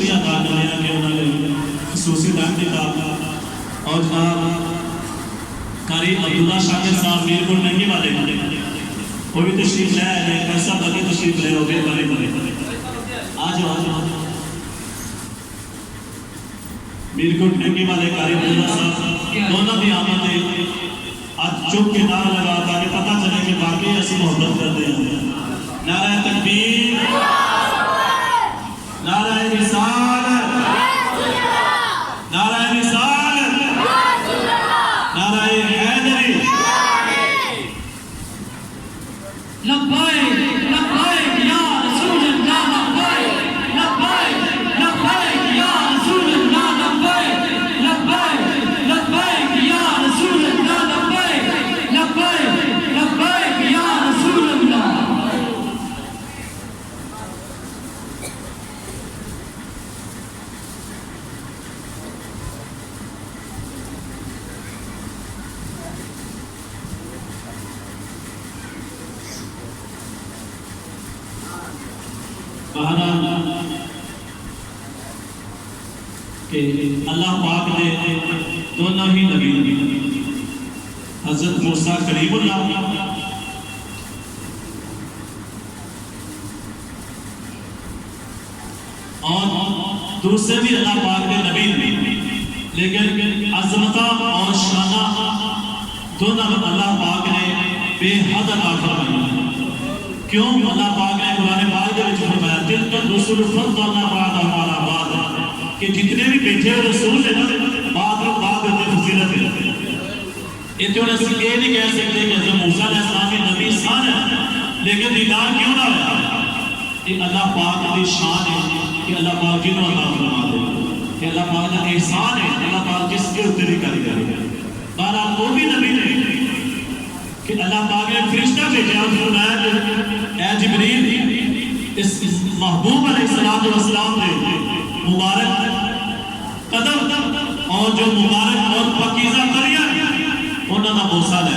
شکریہ ادا کرتے ہیں کہ انہوں نے خصوصی ٹائم دیتا. اور جناب قاری عبداللہ شاکر صاحب میر کوٹ ننگی والے وہ بھی تشریف لے آئے. پیسہ بگے تشریف لے ہو گئے بڑے آج میر کوٹ ننگی والے قاری عبداللہ صاحب دونوں بھی آمد ہے. آج چوک کے نعرہ لگا تاکہ پتہ چلے کہ باقی ایسی محبت کرتے ہیں. نعرہ تکبیر، نعرہ رسالت، نعرہ رسالت، نعرہ حیدری. لبیک لبیک یا رسول اللہ، لبیک لبیک لبیک یا رسول اللہ، لبیک لبیک لبیک یا رسول اللہ، لبیک لبیک لبیک یا رسول اللہ. کہ اللہ پاک نے دونوں ہی نبی حضرت موسیٰ کلیم اللہ اور دوسرے بھی اللہ پاک کے نبی، لیکن عظمتہ اور شانہ دونوں اللہ پاک نے بے حد عطا فرمائی. کیوں؟ اللہ پاک نے قرآن پاک میں فرمایا تلک الرسل فضلنا بعضهم علی بعض کہ جتنے بھی بیٹھے ہوئے رسول ہیں بعض میں فضیلت ہے. اتنے ہم یہ نہیں کہہ سکتے کہ حضرت موسیٰ علیہ السلام کے نبی انسان ہے لیکن دیدار کیوں نہ ہوا؟ یہ اللہ پاک کی شان ہے کہ اللہ پاک جنہوں عطا فرما دے، کہ اللہ پاک کا احسان ہے اللہ پاک جس کے اتنے بھی کر گئے. بہرحال وہ بھی نبی نہیں کہ اللہ پاک نے فرشتہ بھیجا اور فرمایا کہ اے جبریل اس محبوب علیہ السلام نے مبارک قدم اور جو مبارک اور پاکیزہ قریہ انہوں نے موسیٰ لے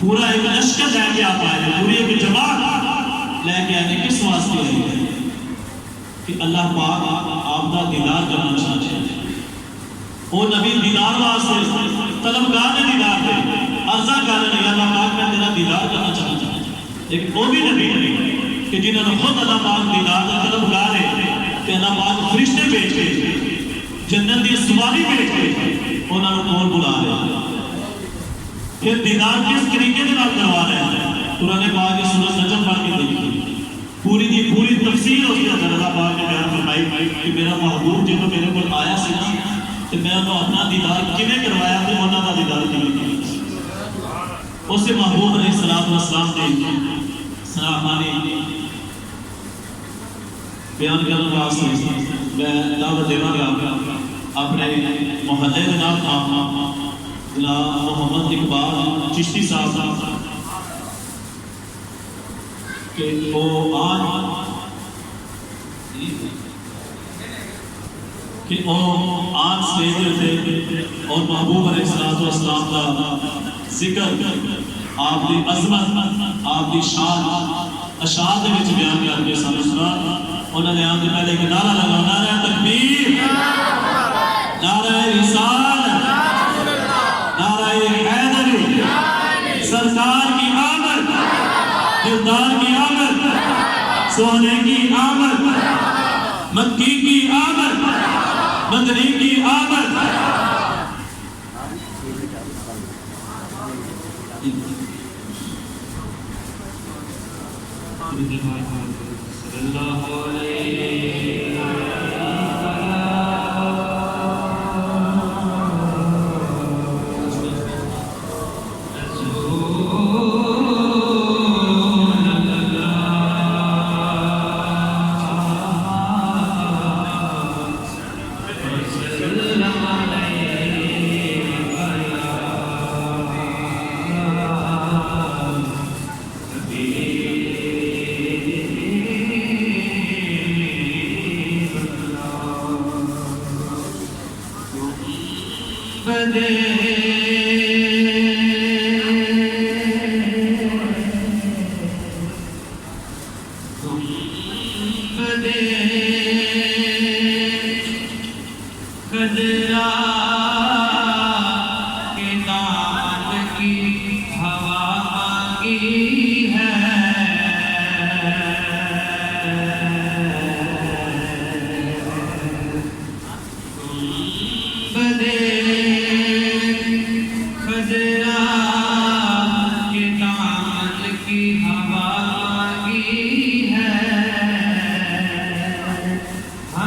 پورا ایک لشکر لے کے آپ آئے، پوری ایک جماعت لے کے آئے. کس واسطے آئے؟ کہ اللہ پاک آپ کا دیدار کرنا چاہتے ہیں. وہ نبی دیدار واسطے طلبگار نے دیدار دے عرضہ کر رہے ہیں اللہ پاک میں تیرا دیدار کرنا چاہتا ہوں. لیکن وہ بھی نبی نہیں کہ جنہوں نے خود اللہ پاک دیدار کا طلبگار ہے کہ اللہ پاک فرشتے بھیج کے جنت کی سواری بھیج کے انہوں نے کون بلا رہے. پھر دیدار کس طریقے سے آپ کروا رہے ہیں؟ قرآن پاک کی سورۃ نجم پڑھ کے دیکھیے، پوری تفسیر اس کے اندر اللہ پاک نے بیان فرمائی کہ میرا محبوب جنہوں میرے کو آیا سی نا کہ میں انہوں اپنا دیدار کیویں کروایا تو انہوں کا دیدار کیویں کیا. اس سے محبوب علیہ السلام نے سلامانی بیان کرنے واسطے میں دعوت دینا گا اپنے محلے کے نام جناب محمد اقبال چشتی صاحب کہ وہ آج سٹیج تھے اور محبوب علیہ السلام کا ذکر آپ کی عظمت آپ کی شان اشعار کے وچ بیان کر کے سانوں سنا. انہوں نے آن کے پہلے ایک نعرہ لگا، نعرہ تکبیر، نعرہ رسالت، نعرہ حیدری. سرکار کی آمد، دلدار کی آمد، سونے کی آمد، مکی کی آمد، مدنی کی آمد. اللہ علیہ بدے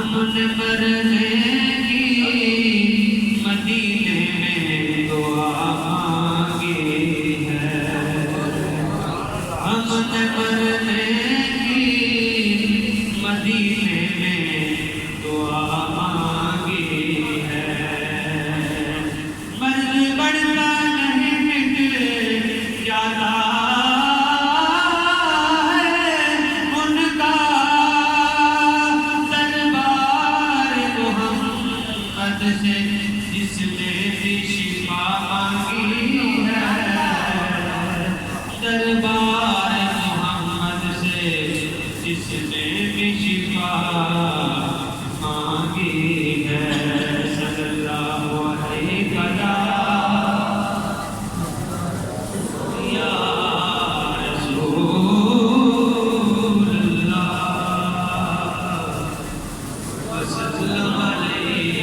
ہم نے مرنے کی مدینے میں دعا مانگی ہے، ہم نے مرنے کی مدینے میں دعا مانگی ہے، مرض بڑھتا نہیں مٹ جاتا جس نے بھی شفا مانگی ہے، دربار محمد سے جس نے بھی شفا مانگی ہے، صلی اللہ علیہ یا رسول اللہ وسلم علیہ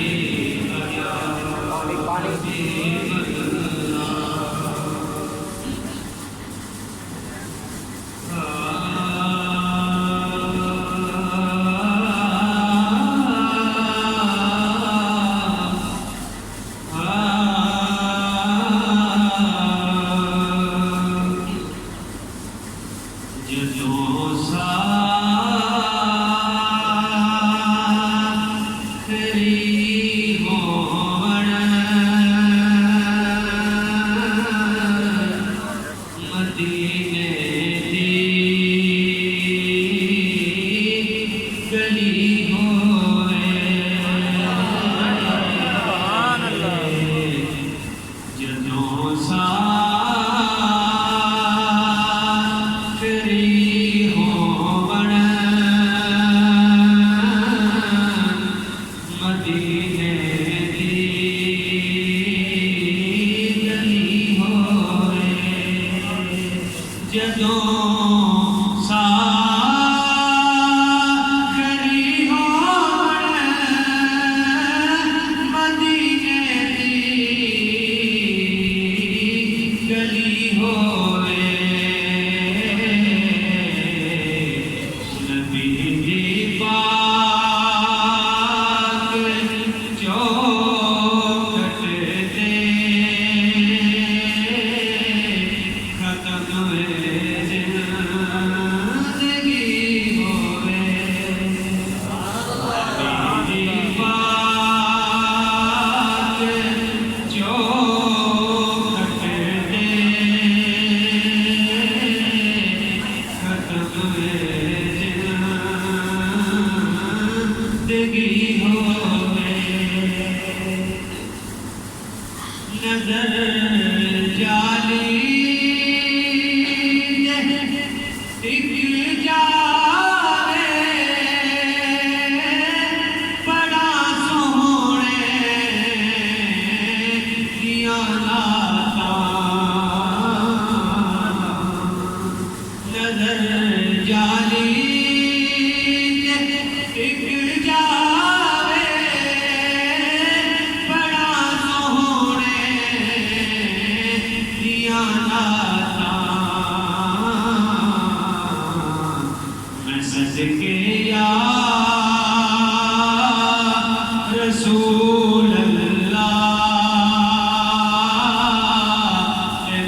رسول اللہ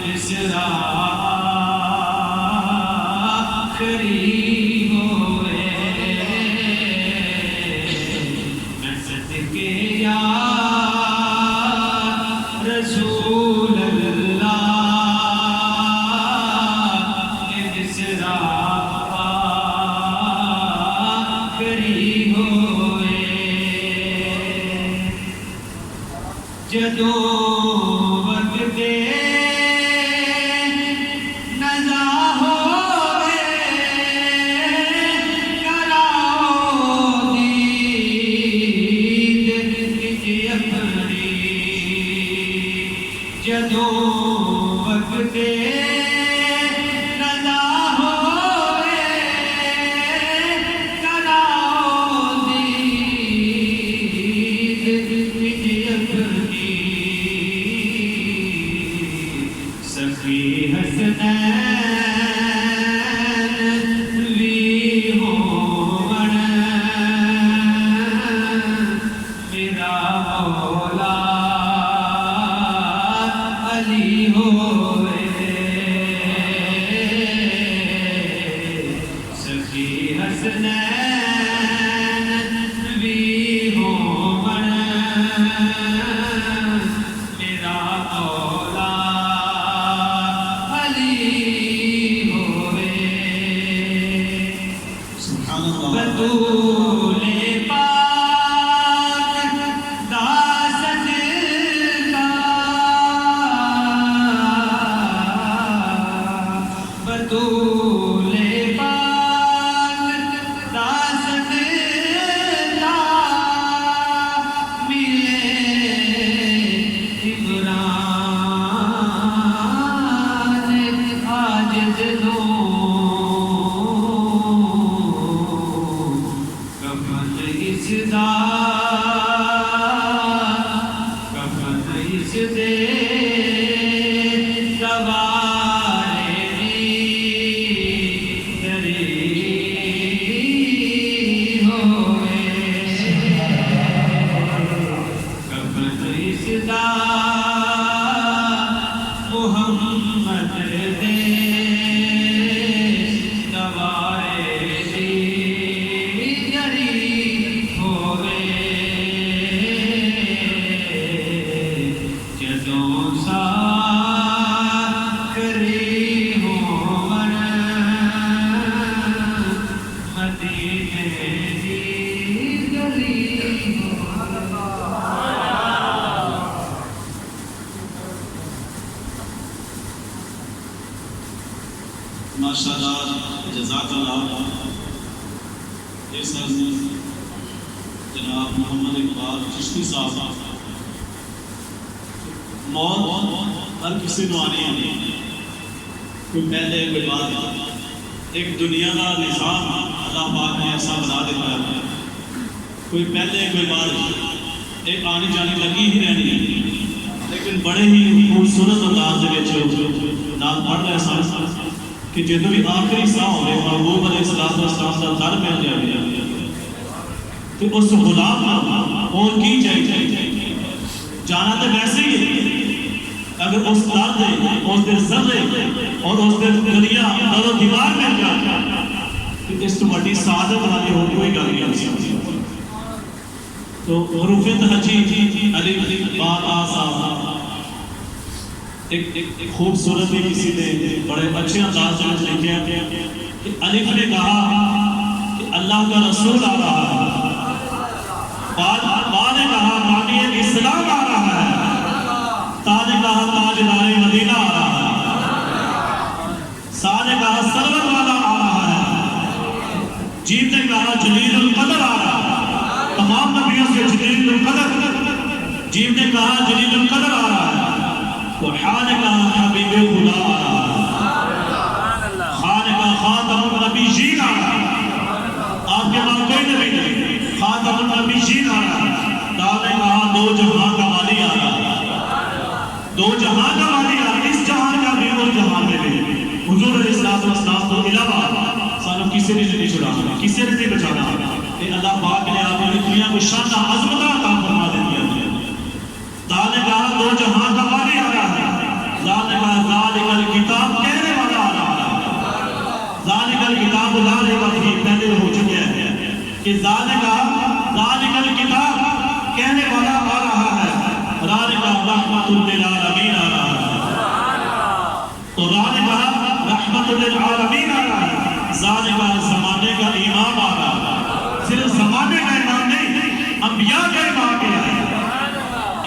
مصرا قریب ہوئے، میں صدقے یا رسول اللہ مصرا قریب ہوئے، جدوں وقت دے نزا ہوئے کراؤ دید وچ اپنی، جدوں وقت دے نزا ہوئے کراؤ دید وچ اپنی، دا کفن اس دے سوارے دی دری ہوئے کفن اس دا محمد دے ماشاءاللہ جزاک اللہ. یہ سر جناب محمد اقبال چشتی صاحب. موت ہر کسی کو آنی ہے. کوئی پہلے کوئی بعد. ایک دنیا کا نظام اللہ پاک نے ایسا بنا دیتا ہے. کوئی پہلے کوئی بعد. ایک آنی جانی لگی ہی رہنی ہے. لیکن بڑے ہی خوبصورت انداز نال پڑھ رہے سارے کہ جدو بھی آخری ساں ہوئے محبوب علیہ السلام کا در مل جائے تو اس غلام اور کی چاہیے جانا تو ویسے ہی ہے. اگر اس در دے اس دے ذرے اور اس دے دریا در و دیوار مل جائے تو اس تو بڑی سعادت والی ہو کوئی گل نہیں. تو حروف تہجی الف با تا سا ایک خوبصورت بھی کسی نے بڑے اچھے انداز میں لکھا کہ الف نے کہا کہ اللہ کا رسول آ رہا ہے. با نے کہا بانی اسلام آ رہا ہے. تا نے کہا تاجدار مدینہ آ رہا ہے. سا نے کہا سرور والا آ رہا ہے. جیم نے کہا جلیل القدر آ رہا ہے. تمام نبیوں سے جلیل القدر. جیم نے کہا جلیل القدر آ رہا ہے. تو حا نے کہا حبیب خدا آ رہا ہے. خا نے کہا خاتم النبیین آ رہا ہے. آپ کے بعد کوئی نبی نہیں. خاتم النبیین آ رہا ہے. تا نے کہا دو جہاں کا والی آ رہا ہے. دو جہاں کا والی آ رہا ہے. اس جہاں کا بھی اور جہاں میں بھی. حضور علیہ السلام کو علاوہ سانو کسی نے نہیں چھڑانا, کسی نے نہیں بچانا. کہ اللہ پاک نے آپ نے دنیا کو شان عظمت عطا فرما دی. تا نے کہا دو جہاں کا والی آ رہا ہے. ذالک ذالک الکتاب کہنے والا آ رہا ہے. ذالک الکتاب لا ریب فیہ پہلے ہو چکے ہیں کہ ذالک الکتاب کہنے والا آ رہا ہے. ذالک رحمت للعالمین آ رہا ہے. تو ذالک رحمت للعالمین آ رہا ہے. ذالک زمانے کا امام آ رہا ہے. صرف زمانے کا امام نہیں, انبیاء کا امام بھی ہے.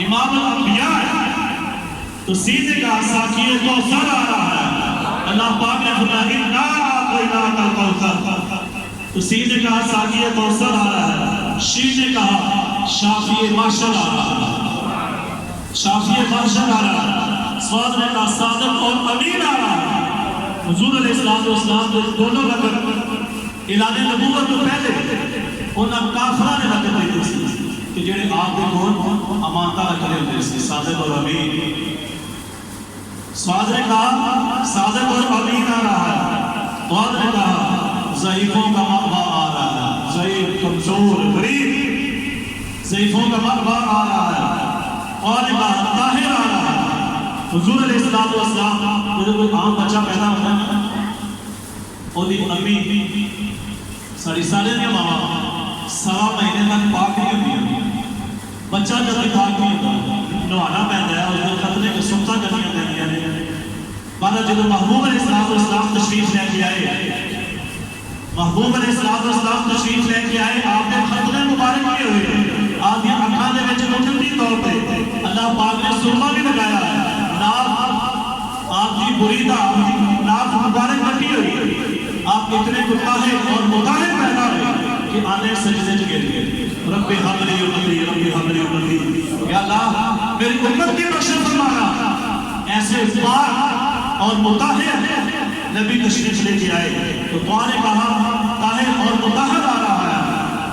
امام الانبیاء ہے. تو سیدھے کا ساقی کوثر آ رہا ہے. اللہ پاک نے فرمایا انا اعطیناک الکوثر. تو سیدھے کا ساقی کوثر آ رہا ہے. شین نے کہا شافی محشر آ رہا ہے. شافی محشر آ رہا ہے. صاد نے کہا صادق اور امین آ رہا ہے. حضور علیہ السلام نے دونوں وقت اعلان نبوت تو پہلے انہاں کافراں نے وقت دی تھی کہ جڑے آپ دے کول امانتہ رکھ رہے ہوندے سی صادق اور امین. سواد نے کہا صادق اور امین آ رہا ہے. سواد نے کہا ضعیفوں کا مأویٰ آ رہا ہے. ضعیف کمزور غریب ضعیفوں کا مأویٰ آ رہا ہے. اور نے کہا طاہر آ رہا ہے. حضور علیہ السلام جب کوئی عام بچہ پیدا ہوتا ہے اور دی امی ساری سارے دیا ماما 7 مہینے تک پاک نہیں ہوتی. بچہ جب بھی پاک نہیں ہوتا نوانا پہنتا ہے اور خطنے کے سمتا کرنی ہوتے ہیں. بعد جب محبوب علیہ السلام تشریف لے کے آئے محبوب علیہ السلام تشریف لے کے آئے آپ نے خطنے مبارک کیے ہوئے. آپ نے اکھاں دے وچ قدرتی طور پہ اللہ پاک نے سرما بھی لگایا ہے. آپ کی بریدہ ناف مبارک بٹی ہوئی. آپ اتنے مطاہر اور مطاہر پیدا ہوئے کہ آنے سجدے گر گئے. رب حبلی امتی رب حبلی امتی. یا اللہ میری امت کی بخشش فرمانا. ایسے پاک اور مطاہر نبی تشریف لے کے آئے. تو دعا نے کہا طاہر اور مطاہر آ رہا ہے.